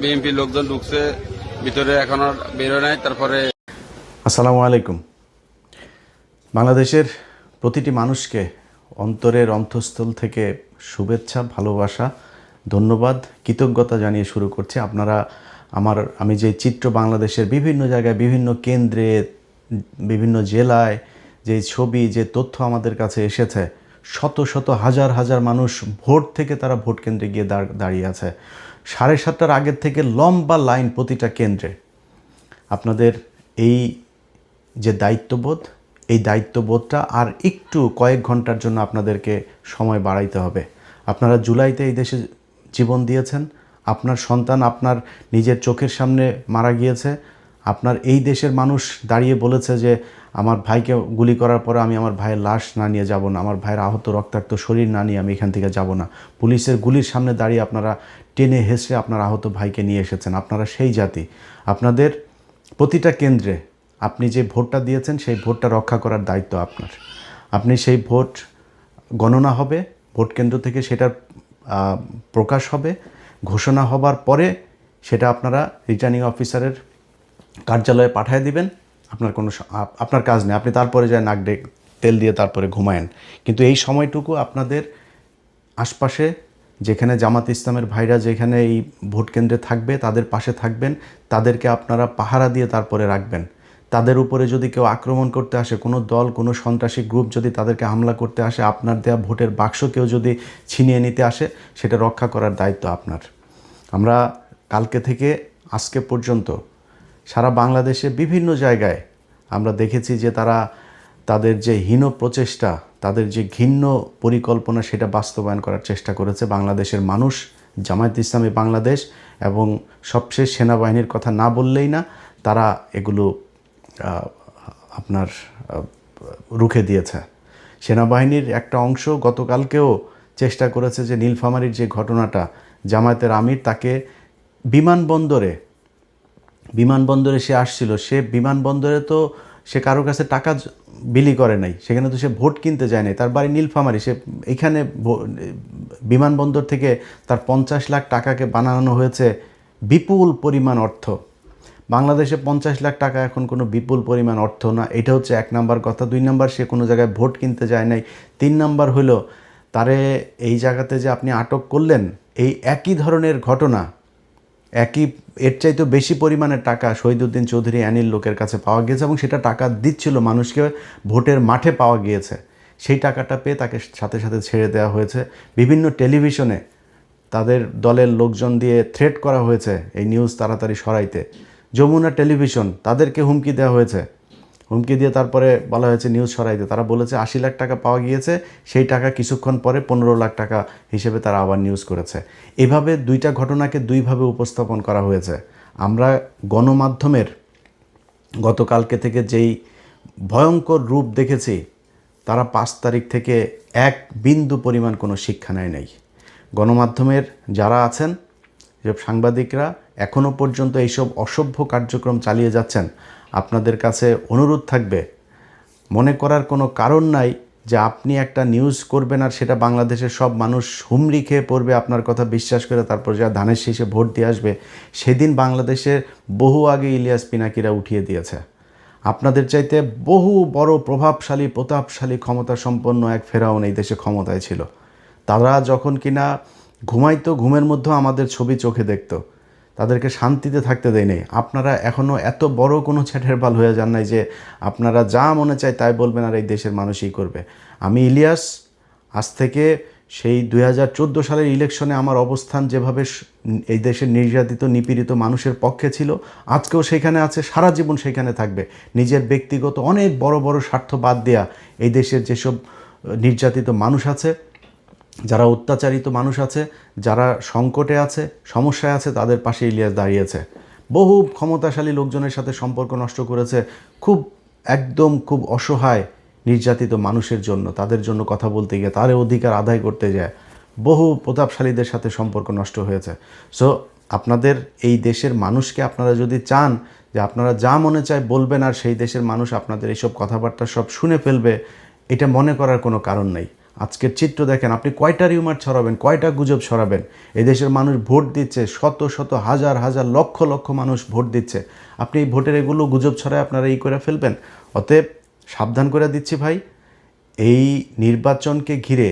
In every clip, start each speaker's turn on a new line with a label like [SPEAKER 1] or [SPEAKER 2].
[SPEAKER 1] BNP লোকজন ঢুকছে ভিতরে, এখন আর বেরোয় নাই। তারপরে
[SPEAKER 2] আসসালামু আলাইকুম। বাংলাদেশের প্রতিটি মানুষকে অন্তরের অন্তঃস্থল থেকে শুভেচ্ছা, ভালোবাসা, ধন্যবাদ, কৃতজ্ঞতা জানিয়ে শুরু করছি। আমি যে চিত্র বাংলাদেশের বিভিন্ন জায়গায়, বিভিন্ন কেন্দ্রে, বিভিন্ন জেলায় যে ছবি, যে তথ্য আমাদের কাছে এসেছে, শত শত হাজার হাজার মানুষ ভোট থেকে তারা ভোট কেন্দ্রে গিয়ে দাঁড়িয়ে আছে। 7:30টার আগের থেকে লম্বা লাইন প্রতিটা কেন্দ্রে। আপনাদের এই যে দায়িত্ববোধ, এই দায়িত্ববোধটা আর একটু কয়েক ঘন্টার জন্য আপনাদেরকে সময় বাড়াইতে হবে। আপনারা জুলাইতে এই দেশে জীবন দিয়েছেন, আপনার সন্তান আপনার নিজের চোখের সামনে মারা গিয়েছে, আপনার এই দেশের মানুষ দাঁড়িয়ে বলেছে যে আমার ভাইকে গুলি করার পরে আমি আমার ভাইয়ের লাশ না নিয়ে যাব না, আমার ভাইয়ের আহত রক্তাক্ত শরীর না নিয়ে আমি এখান থেকে যাব না। পুলিশের গুলির সামনে দাঁড়িয়ে আপনারা টেনে হেসে আপনার আহত ভাইকে নিয়ে এসেছেন। আপনারা সেই জাতি। আপনাদের প্রতিটা কেন্দ্রে আপনি যে ভোটটা দিয়েছেন সেই ভোটটা রক্ষা করার দায়িত্ব আপনার। আপনি সেই ভোট গণনা হবে, ভোট কেন্দ্র থেকে সেটার প্রকাশ হবে, ঘোষণা হবার পরে সেটা আপনারা রিটার্নিং অফিসারের কার্যালয়ে পাঠিয়ে দিবেন। আপনার কাজ নেই, আপনি তারপরে যায় নাক তেল দিয়ে তারপরে ঘুমায়েন। কিন্তু এই সময়টুকু আপনাদের আশপাশে যেখানে জামাত ইসলামের ভাইরা যেখানে এই ভোট কেন্দ্রে থাকবে তাদের পাশে থাকবেন, তাদেরকে আপনারা পাহারা দিয়ে তারপরে রাখবেন। তাদের উপরে যদি কেউ আক্রমণ করতে আসে, কোনো দল, কোনো সন্ত্রাসী গ্রুপ যদি তাদেরকে হামলা করতে আসে, আপনার দেয়া ভোটের বাক্স কেউ যদি ছিনিয়ে নিতে আসে, সেটা রক্ষা করার দায়িত্ব আপনার। আমরা কালকে থেকে আজকে পর্যন্ত সারা বাংলাদেশে বিভিন্ন জায়গায় আমরা দেখেছি যে তাদের যে হীন প্রচেষ্টা, তাদের যে ঘৃণ্য পরিকল্পনা, সেটা বাস্তবায়ন করার চেষ্টা করেছে বাংলাদেশের মানুষ, জামায়াত ইসলামী বাংলাদেশ এবং সবশেষ সেনাবাহিনীর কথা না বললেই না। তারা এগুলো রুখে দিয়েছে। সেনাবাহিনীর একটা অংশ গতকালকেও চেষ্টা করেছে যে নীলফামারীর যে ঘটনাটা, জামায়াতের আমির তাকে বিমানবন্দরে সে আসছিল, সে বিমানবন্দরে তো সে কারোর কাছে টাকা বিলি করে নাই, সেখানে তো সে ভোট কিনতে যায় নাই, তার বাড়ি নীলফামারী, সে এখানে বিমানবন্দর থেকে তার 50 লাখ টাকাকে বানানো হয়েছে বিপুল পরিমাণ অর্থ। বাংলাদেশে 50 লাখ টাকা এখন কোনো বিপুল পরিমাণ অর্থ না। এটা হচ্ছে 1 নাম্বার কথা। 2 নাম্বার, সে কোনো জায়গায় ভোট কিনতে যায় নাই। 3 নাম্বার হলো তারে এই জায়গাতে যে আপনি আটক করলেন, এই একই ধরনের ঘটনা, এর চাইতে বেশি পরিমাণের টাকা শহীদউদ্দিন চৌধুরী অ্যানির লোকের কাছে পাওয়া গিয়েছে এবং সেটা টাকা দিচ্ছিল মানুষকে, ভোটের মাঠে পাওয়া গিয়েছে। সেই টাকাটা পেয়ে তাকে সাথে সাথে ছেড়ে দেওয়া হয়েছে। বিভিন্ন টেলিভিশনে তাদের দলের লোকজন দিয়ে থ্রেট করা হয়েছে এই নিউজ তাড়াতাড়ি সরাইতে। যমুনা টেলিভিশন, তাদেরকে হুমকি দেওয়া হয়েছে, হুমকি দিয়ে তারপরে বলা হয়েছে নিউজ সরাইতে। তারা বলেছে 80 লাখ টাকা পাওয়া গিয়েছে, সেই টাকা কিছুক্ষণ পরে 15 লাখ টাকা হিসেবে তারা আবার নিউজ করেছে। এভাবে দুইটা ঘটনাকে দুইভাবে উপস্থাপন করা হয়েছে। আমরা গণমাধ্যমের গতকালকে থেকে যেই ভয়ঙ্কর রূপ দেখেছি, তারা 5 তারিখ থেকে 1 বিন্দু পরিমাণ কোনো শিক্ষা নেয় নাই। গণমাধ্যমের যারা আছেন, যেসব সাংবাদিকরা এখনও পর্যন্ত এইসব অসভ্য কার্যক্রম চালিয়ে যাচ্ছেন, আপনাদের কাছে অনুরোধ থাকবে, মনে করার কোনো কারণ নাই যে আপনি একটা নিউজ করবেন আর সেটা বাংলাদেশের সব মানুষ হুমড়ি খেয়ে পড়বে আপনার কথা বিশ্বাস করে, তারপর যা ধানের শীষে ভোট দিয়ে আসবে। সেদিন বাংলাদেশের বহু আগে ইলিয়াস পিনাকিরা উঠিয়ে দিয়েছে। আপনাদের চাইতে বহু বড় প্রভাবশালী, প্রতাপশালী, ক্ষমতা সম্পন্ন এক ফেরাউন এই দেশে ক্ষমতায় ছিল। তারা যখন কিনা ঘুমাইতো, ঘুমের মধ্যেও আমাদের ছবি চোখে দেখতো, তাদেরকে শান্তিতে থাকতে দেয় নেই। আপনারা এখনও এত বড় কোনো ছেটের বাল হয়ে যান নাই যে আপনারা যা মনে চায় তাই বলবেন আর এই দেশের মানুষই করবে। আমি ইলিয়াস, আজ থেকে সেই 2014 সালের ইলেকশনে আমার অবস্থান যেভাবে এই দেশের নির্যাতিত, নিপীড়িত মানুষের পক্ষে ছিল, আজকেও সেখানে আছে, সারা জীবন সেখানে থাকবে। নিজের ব্যক্তিগত অনেক বড় বড় স্বার্থ বাদ দেয়া এই দেশের যেসব নির্যাতিত মানুষ আছে, যারা অত্যাচারিত মানুষ আছে, যারা সংকটে আছে, সমস্যায় আছে, তাদের পাশে ইলিয়াস দাঁড়িয়েছে। বহু ক্ষমতাশালী লোকজনের সাথে সম্পর্ক নষ্ট করেছে, খুব অসহায় নির্যাতিত মানুষের জন্য, তাদের জন্য কথা বলতে গিয়ে, তার অধিকার আদায় করতে যায় বহু প্রতাপশালীদের সাথে সম্পর্ক নষ্ট হয়েছে। সো আপনাদের এই দেশের মানুষকে আপনারা যদি চান যে আপনারা যা মনে চায় বলবেন আর সেই দেশের মানুষ আপনাদের এইসব কথাবার্তা সব শুনে ফেলবে, এটা মনে করার কোনো কারণ নেই। আজকের চিত্র দেখেন, আপনি কয়টা রিউমার ছড়াবেন, কয়টা গুজব ছড়াবেন? এই দেশের মানুষ ভোট দিচ্ছে, শত শত হাজার হাজার লক্ষ লক্ষ মানুষ ভোট দিচ্ছে, আপনি এই ভোটের এগুলো গুজব ছড়ায় আপনারা এই করে ফেলবেন। অতএব সাবধান করে দিচ্ছি ভাই, এই নির্বাচনকে ঘিরে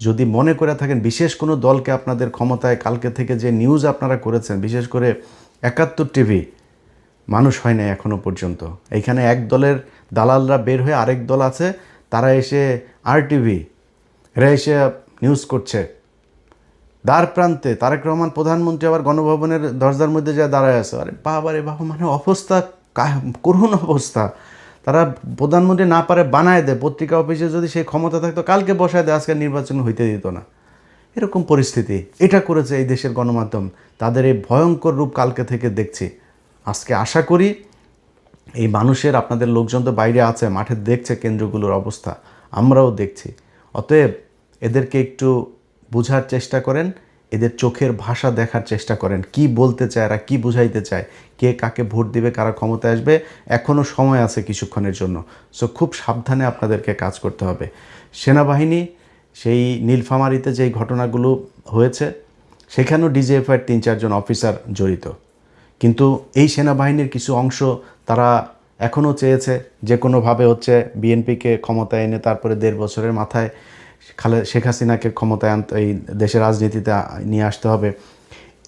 [SPEAKER 2] যদি মনে করে থাকেন বিশেষ কোনো দলকে আপনাদের ক্ষমতায়, কালকে থেকে যে নিউজ আপনারা করেছেন, বিশেষ করে ৭১ টিভি মানুষ হয় না এখনও পর্যন্ত। এইখানে এক দলের দালালরা বের হয়ে আরেক দল আছে, তারা এসে RTV, এরা এসে নিউজ করছে। দ্বার প্রান্তে তারেক রহমান প্রধানমন্ত্রী আবার গণভবনের দরজার মধ্যে যা দাঁড়ায় আছে। আরে বাবা রে বাবা, মানে অবস্থা করুণ অবস্থা। তারা প্রধানমন্ত্রী না পারে বানায় দেয়, পত্রিকা অফিসে যদি সেই ক্ষমতা থাকতো কালকে বসায় দেয়, আজকে নির্বাচন হইতে দিত না। এরকম পরিস্থিতি এটা করেছে এই দেশের গণমাধ্যম। তাদের এই ভয়ঙ্কর রূপ কালকে থেকে দেখছি। আজকে আশা করি এই মানুষের, আপনাদের লোকজন তো বাইরে আছে, মাঠে দেখছে কেন্দ্রগুলোর অবস্থা, আমরাও দেখছি। অতএব এদেরকে একটু বোঝার চেষ্টা করেন, এদের চোখের ভাষা দেখার চেষ্টা করেন, কি বলতে চায় এরা, কি বুঝাইতে চায়, কে কাকে ভোট দিবে, কারা ক্ষমতায় আসবে, এখনও সময় আছে কিছুক্ষণের জন্য। সো খুব সাবধানে আপনাদেরকে কাজ করতে হবে। সেনাবাহিনী সেই নীলফামারীতে যেই ঘটনাগুলো হয়েছে সেখানেও DGFIর ৩-৪ জন অফিসার জড়িত, কিন্তু এই সেনাবাহিনীর কিছু অংশ তারা এখনও চেয়েছে যে কোনোভাবে হচ্ছে বিএনপিকে ক্ষমতায় এনে তারপরে ১.৫ বছরের মাথায় শেখ হাসিনাকে ক্ষমতায় আনতে, এই দেশের রাজনীতিতে নিয়ে আসতে হবে।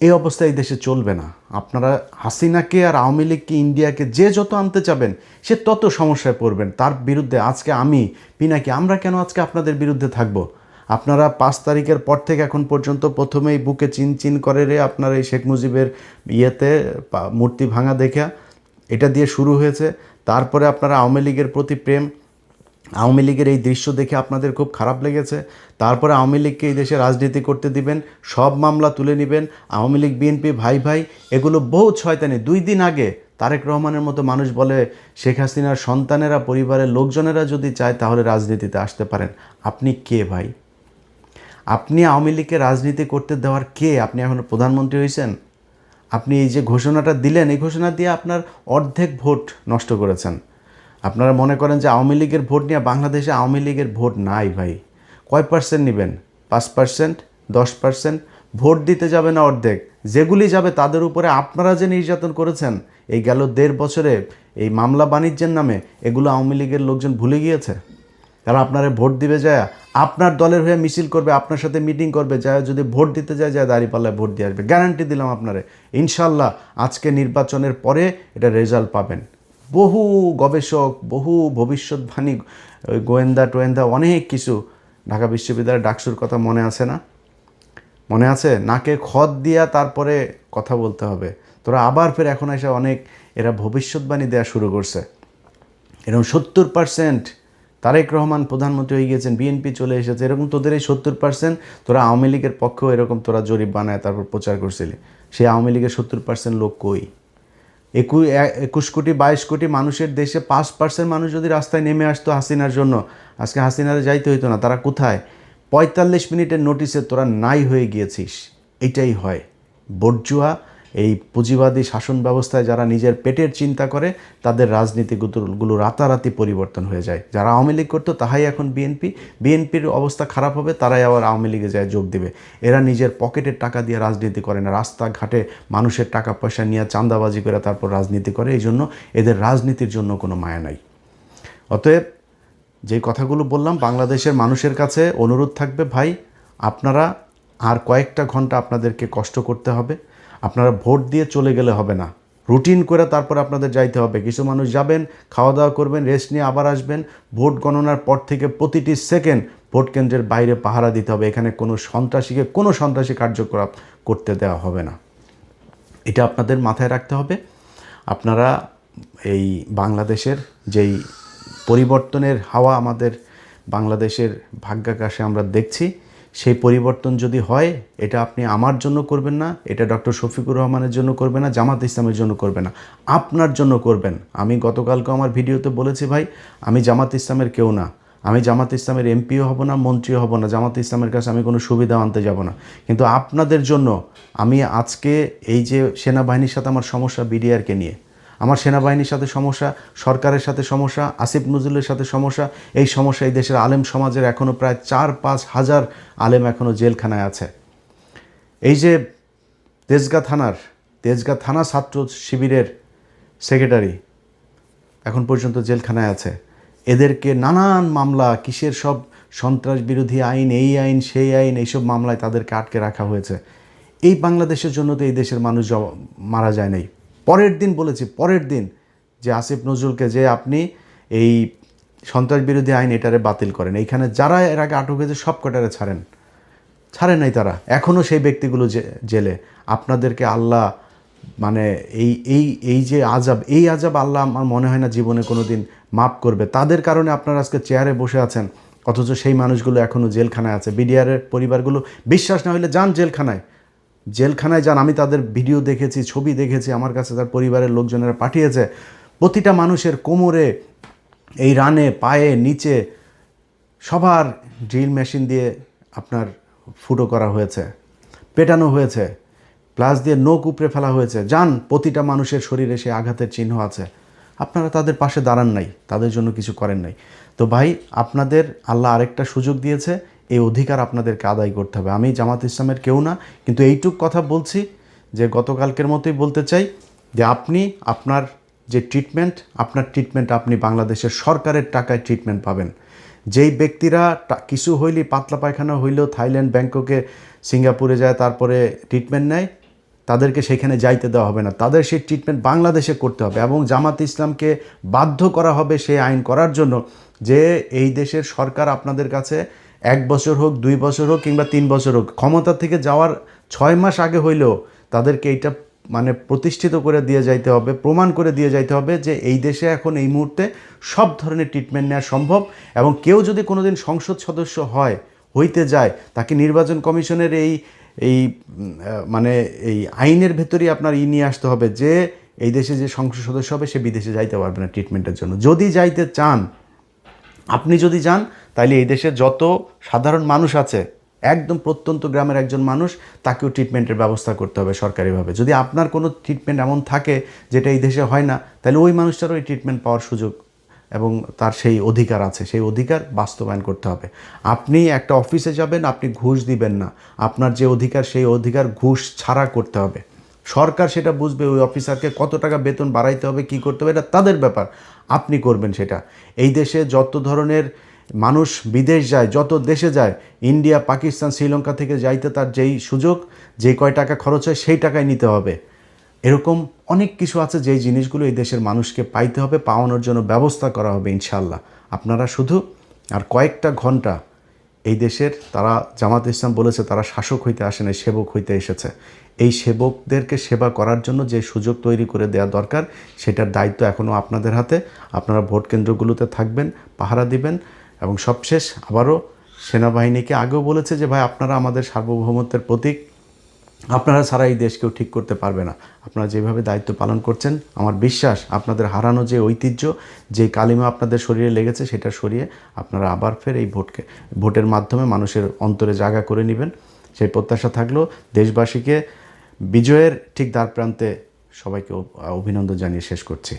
[SPEAKER 2] এই অবস্থায় এই দেশে চলবে না। আপনারা হাসিনাকে আর আওয়ামী লীগকে, ইন্ডিয়াকে যে যত আনতে চাবেন সে তত সমস্যায় পড়বেন। তার বিরুদ্ধে আজকে আমি পিনাকি, আমরা কেন আজকে আপনাদের বিরুদ্ধে থাকব? আপনারা ৫ তারিখের পর থেকে এখন পর্যন্ত প্রথমেই বুকে চিন চিন করে রে আপনার এই শেখ মুজিবের ইয়েতে মূর্তি ভাঙা দেখা, এটা দিয়ে শুরু হয়েছে। তারপরে আপনারা আওয়ামী লীগের প্রতি প্রেম, আওয়ামী লীগের এই দৃশ্য দেখে আপনাদের খুব খারাপ লেগেছে। তারপরে আওয়ামী লীগকে এই দেশে রাজনীতি করতে দিবেন, সব মামলা তুলে নেবেন, আওয়ামী লীগ বিএনপি ভাই ভাই, এগুলো বহু শয়তানি। 2 দিন আগে তারেক রহমানের মতো মানুষ বলে শেখ হাসিনার সন্তানেরা, পরিবারের লোকজনেরা যদি চায় তাহলে রাজনীতিতে আসতে পারেন। আপনি কে ভাই? আপনি আওয়ামী লীগকে রাজনীতি করতে দেওয়ার কে? আপনি এখন প্রধানমন্ত্রী হয়েছেন, আপনি এই যে ঘোষণাটা দিলেন, এই ঘোষণা দিয়ে আপনার অর্ধেক ভোট নষ্ট করেছেন। আপনারা মনে করেন যে আওয়ামী লীগের ভোট নিয়ে, বাংলাদেশে আওয়ামী লীগের ভোট নাই ভাই। কয় পার্সেন্ট নেবেন? 5%, 10%? ভোট দিতে যাবে না অর্ধেক। যেগুলি যাবে তাদের উপরে আপনারা যে নির্যাতন করেছেন এই গেল 1.5 বছরে, এই মামলা বাণিজ্যের নামে, এগুলো আওয়ামী লীগের লোকজন ভুলে গিয়েছে। তারা আপনারা ভোট দিবে যায়, আপনার দলের হয়ে মিছিল করবে, আপনার সাথে মিটিং করবে, যায় যদি ভোট দিতে যায় দাঁড়িপাল্লায় ভোট দিয়ে আসবে। গ্যারান্টি দিলাম আপনারে, ইনশাল্লাহ আজকে নির্বাচনের পরে এটা রেজাল্ট পাবেন। বহু গবেষক, বহু ভবিষ্যৎবাণী, গোয়েন্দা টোয়েন্দা, অনেক কিছু, ঢাকা বিশ্ববিদ্যালয়ের ডাকসুর কথা মনে আছে না? মনে আছে? নাকে খত দিয়া তারপরে কথা বলতে হবে। তোরা আবার ফের এখন এসে অনেক এরা ভবিষ্যৎবাণী দেওয়া শুরু করছে। এরকম 70% তারেক রহমান প্রধানমন্ত্রী হয়ে গিয়েছেন, বিএনপি চলে এসেছে, এরকম তোদের এই 70% তোরা আওয়ামী লীগের পক্ষেও এরকম তোরা জরিপ বানায় তারপর প্রচার করছিলি। সেই আওয়ামী লীগের 70% লোক কই? 21 কোটি 22 কোটি মানুষের দেশে 5% মানুষ যদি রাস্তায় নেমে আসতো হাসিনার জন্য, আজকে হাসিনারে যাইতে হইতো না। তারা কোথায়? 45 মিনিটের নোটিসে তোরা নাই হয়ে গিয়েছিস। এইটাই হয় বর্জুয়া। এই পুঁজিবাদী শাসন ব্যবস্থায় যারা নিজের পেটের চিন্তা করে তাদের রাজনীতিগুলো রাতারাতি পরিবর্তন হয়ে যায়। যারা আওয়ামী লীগ করতো তাহাই এখন বিএনপির অবস্থা খারাপ হবে, তারাই আবার আওয়ামী লীগে যায় যোগ দিবে। এরা নিজের পকেটের টাকা দিয়ে রাজনীতি করে না, রাস্তাঘাটে মানুষের টাকা পয়সা নিয়ে চাঁদাবাজি করে তারপর রাজনীতি করে। এই জন্য এদের রাজনীতির জন্য কোনো মায়া নাই। অতএব যে কথাগুলো বললাম, বাংলাদেশের মানুষের কাছে অনুরোধ থাকবে, ভাই আপনারা আর কয়েকটা ঘন্টা আপনাদেরকে কষ্ট করতে হবে। আপনারা ভোট দিয়ে চলে গেলে হবে না, রুটিন করে তারপর আপনাদের যাইতে হবে। কিছু মানুষ যাবেন, খাওয়া দাওয়া করবেন, রেস্ট নিয়ে আবার আসবেন। ভোট গণনার পর থেকে প্রতিটি সেকেন্ড ভোট কেন্দ্রের বাইরে পাহারা দিতে হবে। এখানে কোনো সন্ত্রাসী কার্যকলাপ করতে দেওয়া হবে না। এটা আপনাদের মাথায় রাখতে হবে। আপনারা এই বাংলাদেশের যেই পরিবর্তনের হাওয়া আমাদের বাংলাদেশের ভাগ্যাকাশে আমরা দেখছি, সেই পরিবর্তন যদি হয়, এটা আপনি আমার জন্য করবেন না, এটা ডক্টর শফিকুর রহমানের জন্য করবেন না, জামাত ইসলামের জন্য করবেন না, আপনার জন্য করবেন। আমি গতকালকে আমার ভিডিওতে বলেছি, ভাই আমি জামাত ইসলামের কেউ না, আমি জামাত ইসলামের এমপিও হব না, মন্ত্রীও হব না, জামাত ইসলামের কাছে আমি কোনো সুবিধা আনতে যাব না। কিন্তু আপনাদের জন্য আমি আজকে এই যে সেনাবাহিনীর সাথে আমার সমস্যা, বিডিআরকে নিয়ে আমার সেনাবাহিনীর সাথে সমস্যা, সরকারের সাথে সমস্যা, আসিফ নজরুলের সাথে সমস্যা। এই সমস্যা এই দেশের আলেম সমাজের এখনও প্রায় 4-5 হাজার আলেম এখনও জেলখানায় আছে। এই যে তেজগাঁ থানা ছাত্র শিবিরের সেক্রেটারি এখন পর্যন্ত জেলখানায় আছে। এদেরকে নানান মামলা, কিসের সব সন্ত্রাস বিরোধী আইন, এই আইন সেই আইন, এইসব মামলায় তাদেরকে আটকে রাখা হয়েছে। এই বাংলাদেশের জন্য তো এই দেশের মানুষ মারা যায় নাই। পরের দিন যে আসিফ নজরুলকে যে আপনি এই সন্ত্রাস বিরোধী আইন এটারে বাতিল করেন, এইখানে যারা এর আগে আটক হয়েছে সব কটারে ছাড়েন নাই তারা, এখনও সেই ব্যক্তিগুলো জেলে। আপনাদেরকে আল্লাহ মানে এই যে আজাব আল্লাহ আমার মনে হয় না জীবনে কোনো দিন মাফ করবে। তাদের কারণে আপনারা আজকে চেয়ারে বসে আছেন, অথচ সেই মানুষগুলো এখনও জেলখানায় আছে। বিডিআরের পরিবারগুলো বিশ্বাস না হলে যান জেলখানায় যান। আমি তাদের ভিডিও দেখেছি, ছবি দেখেছি, আমার কাছে তার পরিবারের লোকজনেরা পাঠিয়েছে। প্রতিটা মানুষের কোমরে, এই রানে, পায়ে, নিচে সবার ড্রিল মেশিন দিয়ে আপনার ফুটো করা হয়েছে, পেটানো হয়েছে, প্লাস দিয়ে নখ উপড়ে ফেলা হয়েছে। যান, প্রতিটা মানুষের শরীরে সে আঘাতের চিহ্ন আছে। আপনারা তাদের পাশে দাঁড়ান নাই, তাদের জন্য কিছু করেন নাই। তো ভাই, আপনাদের আল্লাহ আরেকটা সুযোগ দিয়েছে, এই অধিকার আপনাদেরকে আদায় করতে হবে। আমি জামাত ইসলামের কেউ না, কিন্তু এইটুক কথা বলছি যে গতকালকের মতোই বলতে চাই যে আপনি আপনার যে ট্রিটমেন্ট আপনি বাংলাদেশের সরকারের টাকায় ট্রিটমেন্ট পাবেন। যেই ব্যক্তিরা কিছু হইলেই, পাতলা পায়খানা হইলেও থাইল্যান্ড, ব্যাংককে, সিঙ্গাপুরে যায় তারপরে ট্রিটমেন্ট নেয়, তাদেরকে সেখানে যাইতে দেওয়া হবে না। তাদের সেই ট্রিটমেন্ট বাংলাদেশে করতে হবে এবং জামাত ইসলামকে বাধ্য করা হবে সেই আইন করার জন্য যে এই দেশের সরকার আপনাদের কাছে 1 বছর হোক, 2 বছর হোক কিংবা 3 বছর হোক, ক্ষমতা থেকে যাওয়ার 6 মাস আগে হইলেও তাদেরকে এইটা মানে প্রতিষ্ঠিত করে দিয়ে যাইতে হবে, প্রমাণ করে দিয়ে যাইতে হবে যে এই দেশে এখন এই মুহূর্তে সব ধরনের ট্রিটমেন্ট নেওয়া সম্ভব। এবং কেউ যদি কোনোদিন সংসদ সদস্য হইতে যায়, তাকে নির্বাচন কমিশনের এই মানে এই আইনের ভেতরেই আপনার নিয়ে আসতে হবে যে এই দেশে যে সংসদ সদস্য হবে সে বিদেশে যাইতে পারবে না ট্রিটমেন্টের জন্য। যদি যাইতে চান, আপনি যদি যান, তাহলে এই দেশে যত সাধারণ মানুষ আছে, একদম প্রত্যন্ত গ্রামের একজন মানুষ, তাকেও ট্রিটমেন্টের ব্যবস্থা করতে হবে সরকারিভাবে। যদি আপনার কোনো ট্রিটমেন্ট এমন থাকে যেটা এই দেশে হয় না, তাহলে ওই মানুষটারও এই ট্রিটমেন্ট পাওয়ার সুযোগ এবং তার সেই অধিকার আছে, সেই অধিকার বাস্তবায়ন করতে হবে। আপনি একটা অফিসে যাবেন, আপনি ঘুষ দিবেন না। আপনার যে অধিকার, সেই অধিকার ঘুষ ছাড়া করতে হবে। সরকার সেটা বুঝবে, ওই অফিসারকে কত টাকা বেতন বাড়াইতে হবে, কী করতে হবে, এটা তাদের ব্যাপার। আপনি করবেন সেটা। এই দেশে যত ধরনের মানুষ বিদেশ যায়, যত দেশে যায়, ইন্ডিয়া, পাকিস্তান, শ্রীলঙ্কা থেকে যাইতে তার যেই সুযোগ, যেই কয় টাকা খরচ হয়, সেই টাকায় নিতে হবে। এরকম অনেক কিছু আছে যেই জিনিসগুলো এই দেশের মানুষকে পাইতে হবে, পাওয়ানোর জন্য ব্যবস্থা করা হবে ইনশাল্লাহ। আপনারা শুধু আর কয়েকটা ঘন্টা এই দেশের, তারা জামাত ইসলাম বলেছে তারা শাসক হইতে আসে না, সেবক হইতে এসেছে। এই সেবকদেরকে সেবা করার জন্য যে সুযোগ তৈরি করে দেওয়া দরকার, সেটার দায়িত্ব এখনও আপনাদের হাতে। আপনারা ভোট কেন্দ্রগুলোতে থাকবেন, পাহারা দিবেন। এবং সবশেষ আবারও সেনাবাহিনীকে আগেও বলেছে যে ভাই, আপনারা আমাদের সার্বভৌমত্বের প্রতীক, আপনারা ছাড়া এই দেশ কেউ ঠিক করতে পারবে না। আপনারা যেভাবে দায়িত্ব পালন করছেন, আমার বিশ্বাস আপনাদের হারানো যে ঐতিহ্য, যে কালিমা আপনাদের শরীরে লেগেছে, সেটা সরিয়ে আপনারা আবার ফের এই ভোটের মাধ্যমে মানুষের অন্তরে জায়গা করে নেবেন। সেই প্রত্যাশা থাকলো। দেশবাসীকে বিজয়ের ঠিক দ্বার প্রান্তে সবাইকে অভিনন্দন জানিয়ে শেষ করছি।